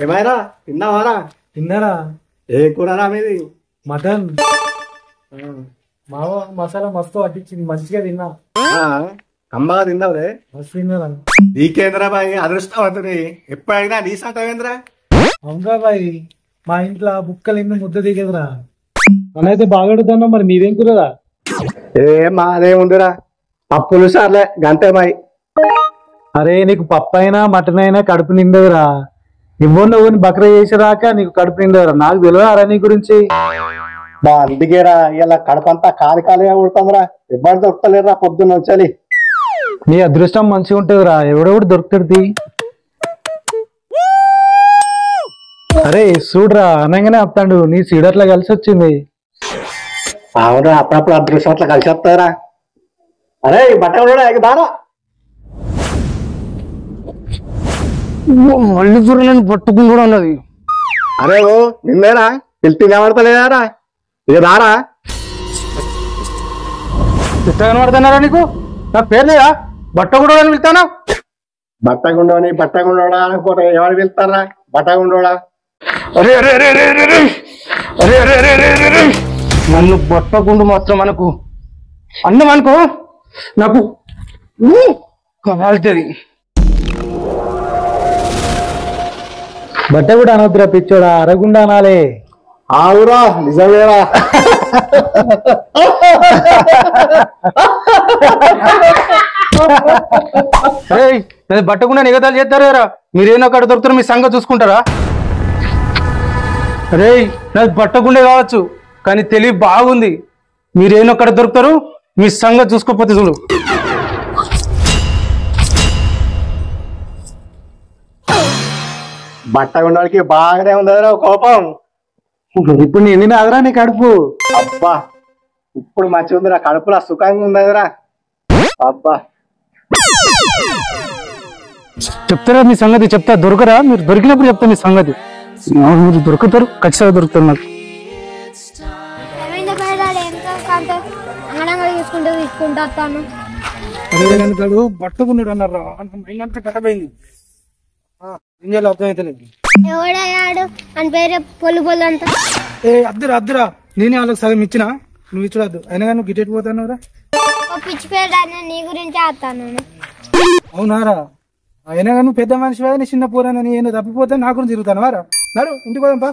ఏమైనా తిన్నావారా? తిన్నారా? ఏ కూరరా మీది? మటన్. మావ మసాలా మస్తు పట్టించింది, మంచిగా తిన్నా. కంబాగా తిన్నావులే. మస్తు తిన్నారా? నీకేంద్రా బాయ్ అదృష్టవంతుని, ఎప్పుడైనా నీ సంటవేంద్రా? అవునరా బాయ్, మా ఇంట్లో బుక్కలు ఎన్ని ముద్ద దిగదురా. మనైతే బాగా అడుగుతున్నా, మరి మీదేం కూరరా? మాదేముందిరా, పప్పులు సార్లే గంటే మాయి. అరే నీకు పప్పు అయినా మటన్ అయినా కడుపు నిండదురా. నువ్వు బక్రా చేసేదాకా నీకు కడుపు నిండదురా. నాకు తెలియదురా నీ గురించి. అందుకేరా ఇలా కడపంతా కాలి కాలిగా ఉడుతుందిరా. ఇబ్బంది దొరుకుతలేరా పొద్దున్న వచ్చాలి. నీ అదృష్టం మంచిగా ఉంటుందిరా, ఎవడెవడు దొరుకుతుంది. అరే చూడరా, అనగానే వస్తాడు, నీ సీడట్లా కలిసి వచ్చింది. అవునా, అప్పుడప్పుడు అదృష్టం అట్లా కలిసి వస్తారా. అరే బట్ట దారా మళ్ళీ చూడలేని పట్టుకుని కూడా ఉన్నది. అరే ఓ నిన్నేరా పిలిచి కనబడతలేదారా? ఇక దారా. ఎట్లా కనబడుతున్నారా నీకు? నా పేరు లేదా? బట్టగుండోడా అని వెళ్తానా? బట్టగుండోడా అనుకోరా, ఎవరు వెళ్తారా? బట్టగుండోడా. అరే అరే అరే అరే అరే అరే అరే అరే అరే అరే అరే నన్ను బట్టగుండు మాత్రం అనుకో, అన్నం అనుకో, నాకు కాలుతుంది. బట్ట కూడా అనొద్దురా పిచ్చోడా, అరగుండా అనాలే. ఆవురా నిజమేరా. బట్టకుండా నిగతాలు చేస్తారా? మీరేనో అక్కడ దొరుకుతారు, మీ సంగతి చూసుకుంటారా? అరే నాది బట్టకుండే కావచ్చు, కానీ తెలివి బాగుంది. మీరేనో అక్కడ దొరుకుతారు, మీ సంగతి చూసుకోకపోతే చూడు. బట్టగుండోడికి బాగానే ఉందరా కోపం. ఇప్పుడు నిన్న అదరా నీ కడుపు. అబ్బా ఇప్పుడు మంచిగా ఉందిరా, కడుపులో సుఖంగా ఉందరా. అబ్బా చెప్తారా మీ సంగతి? చెప్తా, దొరకరా? మీరు దొరికినప్పుడు చెప్తా మీ సంగతి. మీరు దొరుకుతారు, ఖచ్చితంగా దొరుకుతారు నాకు. బట్టకున్నాడు అన్నారా? కట్టబోయింది. అద్దురా అద్దురా, నేనే వాళ్ళకి సగం ఇచ్చినా, నువ్వు ఇచ్చడద్దు. అయినా కానీ నువ్వు గిటెట్ పోతాను. నీ గురించి అవునారా? అయినా కానీ నువ్వు పెద్ద మనిషి నీ చిన్న పోరానని ఏదో తప్పిపోతే నా గురించి తిరుగుతాను వారా. నాడు ఇంటికి పోదాంపా.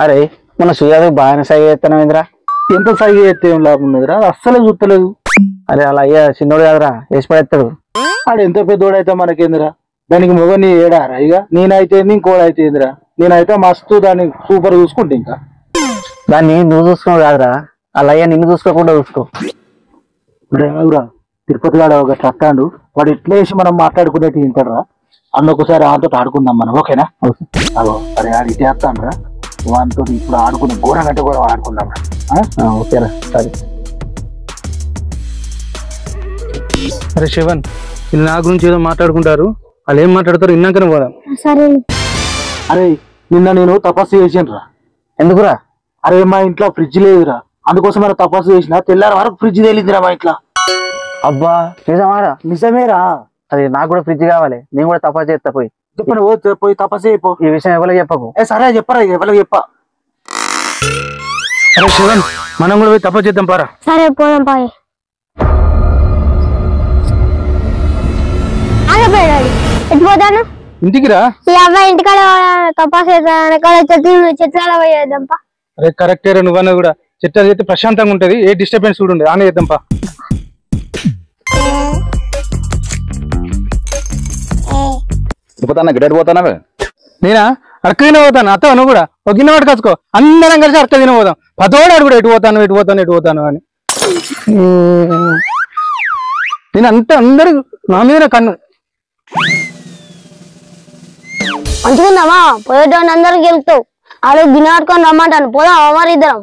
అరే మన సుజాత బాగానే సైగ చేస్తాను ఇంద్రా. ఎంత సైగ చేస్తే ఏం లాభం ఉన్నదిరా, అస్సలే చూస్తలేదు. అరే అలా అయ్యా చిన్నోడు కాదురా, వేసి పడేస్తాడు. ఆడు ఎంత పెద్దోడైతే మనకేందిరా, దానికి మొగని ఏడారా. ఇక నేనైతే ఇంకోడైతే ఏందిరా, నేనైతే మస్తు దాన్ని సూపర్ చూసుకుంటా. ఇంకా దాన్ని నువ్వు చూసుకున్నావు కాదురా, అలా అయ్యా నిన్ను చూసుకోకుండా చూసుకో. అవురా, తిరుపతి వాడు ఒక ట్రక్కాడు, వాడు ఇట్లా వేసి మనం మాట్లాడుకునేట్టు తింటాడురా. అన్నొకసారి ఆతో ఆడుకుందాం మనం, ఓకేనా? అదో అరే ఆడు ఇటే వేస్తాను రా, వాటితో ఇప్పుడు ఆడుకుని ఘోరం గంట కూడా ఆడుకుందాం రా. ఓకేనా? సరే. అరే శివన్, వీళ్ళు నా గురించి ఏదో మాట్లాడుకుంటారు, వాళ్ళు ఏం మాట్లాడతారు విన్నాకనే పోదాం. అరే నిన్న నేను తపస్సు చేసాను రా. ఎందుకురా? అరే మా ఇంట్లో ఫ్రిడ్జ్ లేదురా, అందుకోసం మనం తపస్సు చేసిన. తెల్లారి వరకు ఫ్రిడ్జ్ తేలిందిరా మా ఇంట్లో. అబ్బా నిజమారా? నిజమేరా. అది నాకు కూడా ఫ్రిడ్జ్ కావాలి, నేను కూడా తపస్సు చేస్తా. పోయి చెప్పను, పోయి తపస్సు అయిపో. ఈ విషయం ఎవరికి చెప్పకు. సరే చెప్పరా, ఎవరికి చెప్పా. అరే శివన్, మనం కూడా పోయి తపస్సు చేద్దాం పారా. సరే పోదాం పాయ్. ఎట్టిపోతాను ఇంటికి రా. ఈ అబ్బాయి ఇంటికాడ తపాసు చెట్ల పోయేద్దాంపా. అరే కరెక్టే రా, నువ్వన్నా కూడా చెట్టు చేస్తే ప్రశాంతంగా ఉంటది, ఏ డిస్టర్బెన్స్ కూడా ఉండదు. ఆనే చేద్దాంపా. గిడెట్ పోతానవే? నేనా అరక తిన పోతాను. అత్త నువ్వు కూడా ఒక గిన్నె పట్టుకొచ్చుకో, అందరం కలిసి అరక తిన పోదాం. పతోడాడు కూడా ఎటు పోతాను అని. నేను అంతా అందరు నా మీద కన్ను. మంచిగుందామా? పోయేటోని అందరికి వెళ్తావు. ఆడు గిన్నె పట్టుకొని రమ్మంటాను, పోదాం అవమారిద్దరం.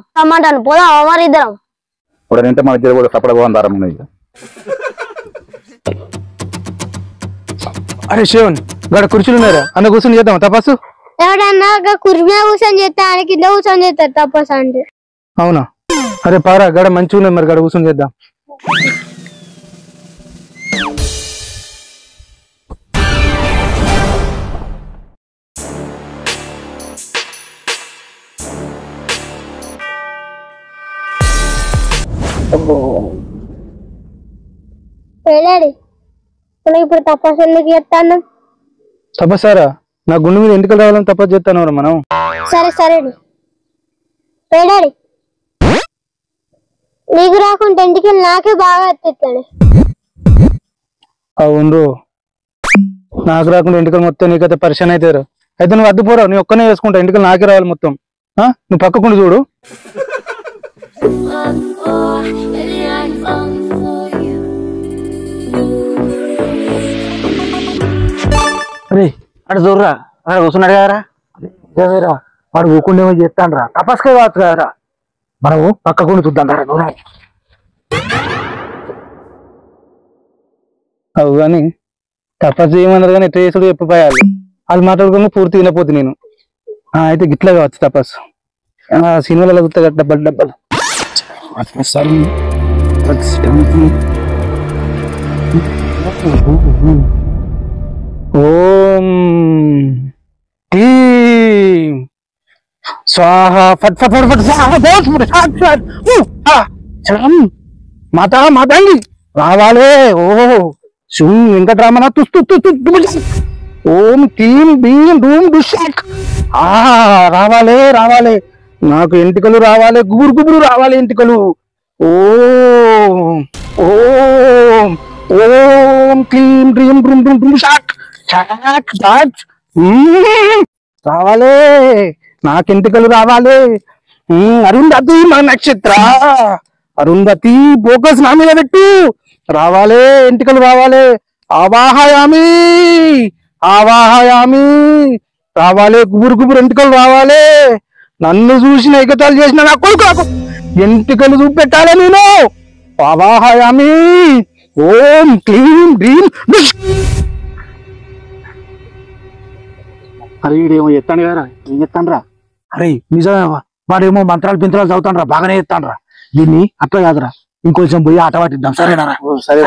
ఇప్పుడు నింటే మన ఇద్దరు కూడా సపడ పోదాం దారం. అరే శివన్, గడ కుర్చీలు ఉన్నారా, అన్న కూర్చొని చేద్దాం తపస్సు. ఎవడన్నా కుర్చీ మీద కూర్చొని చేస్తా, ఆయన కింద కూర్చొని చేస్తారు తపస్సు అంటే. అవునా? అరే పారా, గడ మంచిగా ఉన్నది, మరి గడ కూర్చొని చేద్దాం. డాడీ మనం ఇప్పుడు తపస్సు ఎందుకు చేస్తాను? తపస్సారా? నా గుండె మీద ఎంటికలు రావాలని తపస్సు చేస్తాను మనం. సరే సరే డాడీ నీకు రాకుంటే ఇంటికి నాకే బాగా ఎత్తిస్తాడు. అవును, నాకు రాకుండా ఎంటికలు మొత్తం నీకైతే పరిచయం అవుతారు. అయితే నువ్వు అడ్డుపోరా, నీ ఒక్కనే వేసుకుంటా, ఎంటికలు నాకే రావాలి మొత్తం. నువ్వు పక్కకుండా చూడు. అరే అటు చూడరా, అక్కడ కూర్చున్నాడు కదరా. నిజమేరా, వాడు ఊకుండేమో చేస్తాను రా, తపస్కే కావచ్చు కదరా. మనము పక్కకుండా చూద్దాం రా. నువ్వు అవు కానీ తపస్సు చేయమన్నారు కానీ ఎట్లా చేసుడు చెప్పిపోయాలి. అది మాట్లాడుకుని పూర్తి వినపోతు నేను. అయితే గిట్లా కావచ్చు తపస్సు. సినిమాలలో చూస్తా డబ్బలు డబ్బలు. ఓం స్వాహ ఫట్ ఫట్ ఫట్ ఫట్ స్వాహ మాతా మాతాంగి రావాలే. ఓ శుం వెంకటరామన తుస్తు ఓం క్లీం భీం డూమ్ డుషాక్. రావాలే రావాలే, నాకు ఎంటికలు రావాలి, గుబురు గుబురు రావాలి ఎంటికలు. ఓం ఓం ఓం క్లీం డ్రీం డ్రూమ్ డ్రూమ్ డుషాక్ చాక్ చాక్. రావాలే, నాకు ఎంటికలు రావాలి. అరుంధతి మన నక్షత్ర, అరుంధతి ఫోకస్ నా మీద పెట్టు. రావాలే ఎంటికలు రావాలి. ఆవాహయామి ఆవాహయామి, రావాలే గుబురు గుబురు ఎంటికలు రావాలి. నన్ను చూసిన ఎగతాలు చేసిన నా కొడుకు నాకు ఎంటికలు చూపెట్టాలి నేను. ఆవాహయామి ఓం క్లీం డ్రీం. అరే వీడేమో ఎత్తాను కదా, ఏం చెప్తాను రా. అరే నిజమేవా, వాడేమో మంత్రాలు పింత్రాలు చదువుతాను రా, బాగానే చెప్తాను రా. దీన్ని అట్లా కాదురా, ఇంకొంచెం పోయి ఆట పట్టిద్దాం. సరేనా? సరే.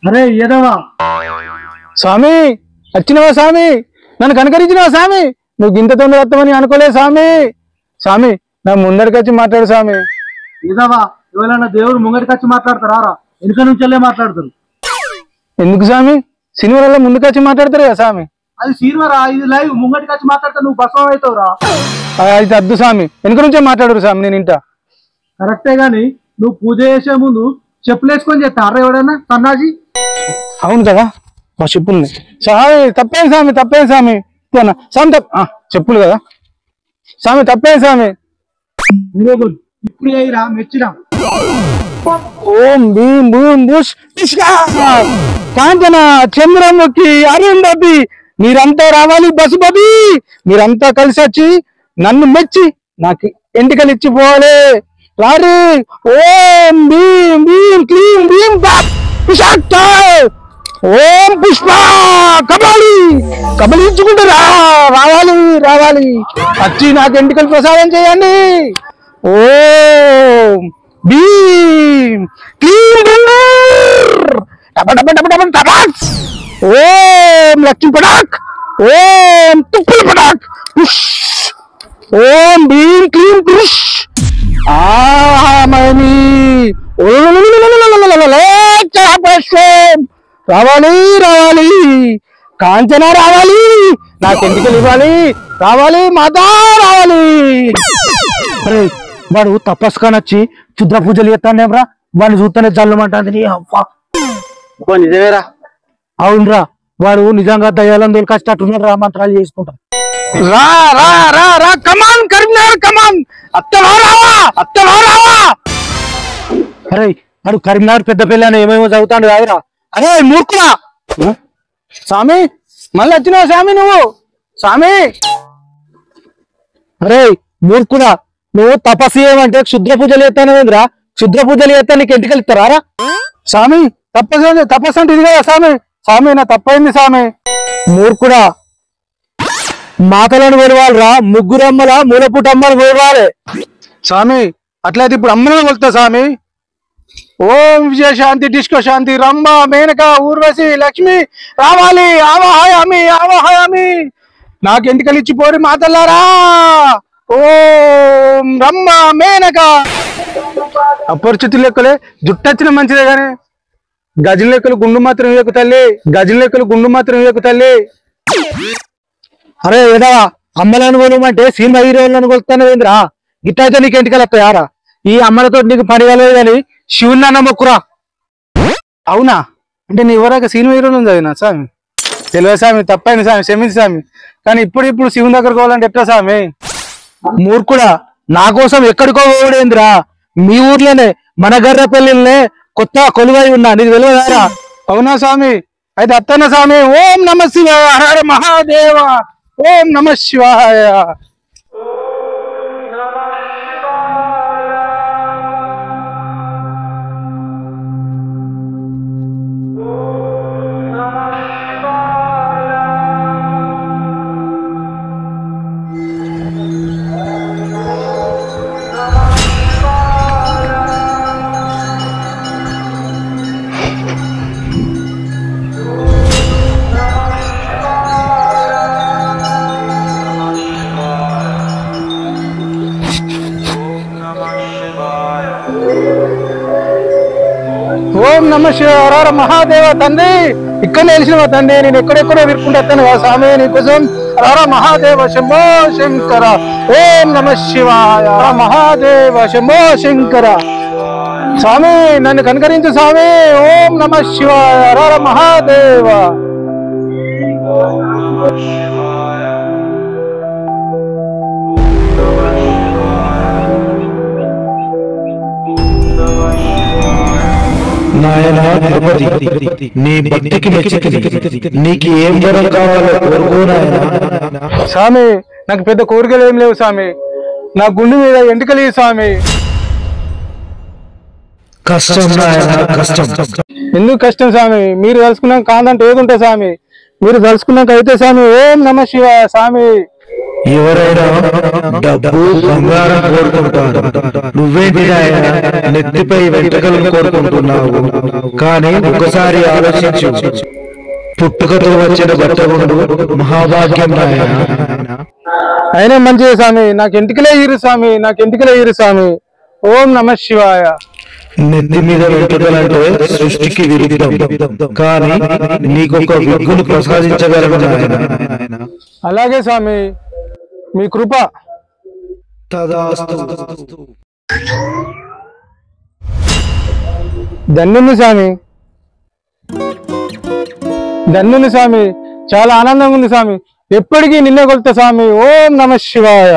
అరే ఏదవా స్వామి, వచ్చినవా స్వామి? నన్ను కనకరించినవా స్వామి? నువ్వు గింత తొందర వస్తామని అనుకోలే స్వామి. స్వామి నా ముందరికి వచ్చి మాట్లాడు స్వామి. ఏదవా ఎవరైనా దేవుడు ముంగడికి వచ్చి మాట్లాడతారా? వెనుక నుంచి మాట్లాడతారు. ఎందుకు స్వామి? సినిమాలలో ముందుకు వచ్చి మాట్లాడతారు కదా స్వామి. అది సినిమారా, ఇది లైవ్. ముంగడికి వచ్చి మాట్లాడతా నువ్వు బస్వం అవుతావురా. అయితే అద్దు స్వామి, వెనుక నుంచే మాట్లాడరు స్వామి. నేను ఇంట కరెక్టే గాని నువ్వు పూజ చేసే ముందు చెప్పులు వేసుకొని చేస్తారా ఎవడైనా సన్నాజీ? అవును కదా, మా చెప్పులు స్వామి. తప్పేం స్వామి, తప్పేం స్వామి. స్వామి చెప్పులు కదా స్వామి, తప్పేం స్వామి. ఇప్పుడు అయ్యిరా మెచ్చిరా. ఓం భీం భూం బుష్ కాంచన చంద్రముఖి అరుంధతి, మీరంతా రావాలి బసుపతి. మీరంతా కలిసి వచ్చి నన్ను మెచ్చి నాకు ఎంటికలు ఇచ్చిపోవాలి. రారి. ఓం భీం భీం క్లీం భీం విషాక్త. ఓం పుష్ప కబలి కబలి ఇచ్చుకుంటారా. రావాలి రావాలి, వచ్చి నాకు ఎంటికలు ప్రసాదం చేయండి. ఓం భీం క్లీం ఓం లక్ష్మీ పటాక్. ఓం తుప్పుల పటాక్. ఓం భీం క్లీం పుష్. ఆమని రావాలి రావాలి, కాంచన రావాలి, నాకు ఎంటికలు ఇవ్వాలి. రావాలి మాతా రావాలి. అరే వాడు తపస్సుగా నచ్చి క్షుద్ర పూజలు చేస్తానేమ్రా, వాడిని చూస్తేనే జల్లుమంటుంది. నిజమేరా. అవునరా, వాడు నిజంగా దయాలను దొరికొచ్చేటట్టున్నాడు రా, మంత్రాలు చేసుకుంటా. రా రా రా రా, కమాన్ కరీంనగర్ కమాన్. అత్తవారావా. అరే వాడు కరీంనగర్ పెద్ద పిల్లని ఏమేమో చదువుతాడు కాదురా. అరే మూర్ఖుడా స్వామి, మళ్ళీ వచ్చినావు స్వామి నువ్వు. స్వామి అరే మూర్ఖుడా, నువ్వు తపస్సు ఏమంటే క్షుద్ర పూజలు చేస్తానేంద్రా. క్షుద్ర పూజలు చేస్తా నీకు ఎంటికలు ఇస్తారా స్వామి? తపస్సు అంటే ఇది కదా స్వామి. స్వామి నా తప్పైంది స్వామి. మూర్ఖుడా, మాతలను వెలవాలరా, ముగ్గురమ్మల మూలపుటమ్మలు వెలవాలి స్వామి. అట్లయితే ఇప్పుడు అమ్మను కొలుతా స్వామి. ఓం విజయశాంతి డిస్కో శాంతి రంభ మేనక ఊర్వశి లక్ష్మి రావాలి. ఆవాహయామి ఆవాహయామి, నాకు ఎంటికలు ఇచ్చిపోరి మాతల్లారా. ఓ రమ్మ మేనక అపరిచితులు లెక్కలే జుట్టొచ్చిన మంచిదే గాని గజల లెక్కలు గుండు మాత్రం వేకు తల్లి, గజల లెక్కలు గుండు మాత్రం వేకు తల్లి. అరే ఏదా అమ్మలను కొనమంటే సినిమా హీరోలను కొలుస్తానేంద్రా, గిట్టయితే నీకు ఎంటికలు వస్తాయారా? ఈ అమ్మలతో నీకు పని కలదు కానీ శివుని అన్న మొక్కురా. అవునా అంటే నీ ఎవరాక సినిమా హీరోలు ఉంది నా స్వామి? తెలియదు స్వామి, తప్పైంది స్వామి, క్షమించి స్వామి. కానీ ఇప్పుడు శివుని దగ్గర పోవాలంటే ఎట్లా స్వామి? మూర్ఖుడా, నా కోసం ఎక్కడికో పోవడేంద్రా, మీ ఊర్లోనే మన గర్రపల్లినే కొత్త కొలువై ఉన్నా, నీకు తెలియదారా? అవునా స్వామి? అయితే అత్తన్న స్వామి. ఓం నమ శివాయ, హర మహాదేవ, ఓం నమ శివాయ. ఓం నమ శివాయ మహాదేవ. తండ్రి ఇక్కడ నిలిచిన తండ్రి, నేను ఎక్కడెక్కడో విరుక్కుంటాను కదా స్వామి నీకోసం. హర మహాదేవ శంభో శంకర. ఓం నమ శివాయ మహాదేవ శంభో శంకర. స్వామి నన్ను కనుకరించు స్వామి. ఓం నమ శివాయ హర మహాదేవ. నాయనా తిరుపతి, నీ భక్తికి మెచ్చి నీకు ఏం వరం కావాలో కోరుకో నాయనా. స్వామి నాకు పెద్ద కోరికలు ఏం లేవు స్వామి, నా గుండె మీద ఎంటికలు స్వామి. కష్టం నాయనా, కష్టం. ఎందుకు కష్టం స్వామి? మీరు తలుసుకున్నాక కాదంటే ఏదుంటే స్వామి, మీరు తలుసుకున్నాక అయితే స్వామి. ఓం నమ శివాయ స్వామి. ఎవరైనా డబ్బు బంగారం కోరుకుంటారు, నువ్వేంటి నాయనా నెత్తిపై వెంట్రుకలను కోరుకుంటున్నావు? కానీ ఒకసారి ఆలోచించు, పుట్టుకతో వచ్చిన బట్టగుండు మహాభాగ్యం నాయనా. అయినా మంచిది స్వామి, నాకు ఎంటికలే ఈరు స్వామి, నాకు ఎంటికలే ఈరు స్వామి. ఓం నమ శివాయ. నెత్తి మీద వెంట్రుకలంటే సృష్టికి విరుద్ధం, కానీ నీకొక విగ్గును ప్రసాదించగలను నాయనా. అలాగే స్వామి, మీ కృప. తదాస్తు. ధన్యుని స్వామి, ధన్యుని స్వామి. చాలా ఆనందంగా ఉంది స్వామి, ఎప్పటికీ నిన్నే కొలుతా స్వామి. ఓం నమ శివాయ.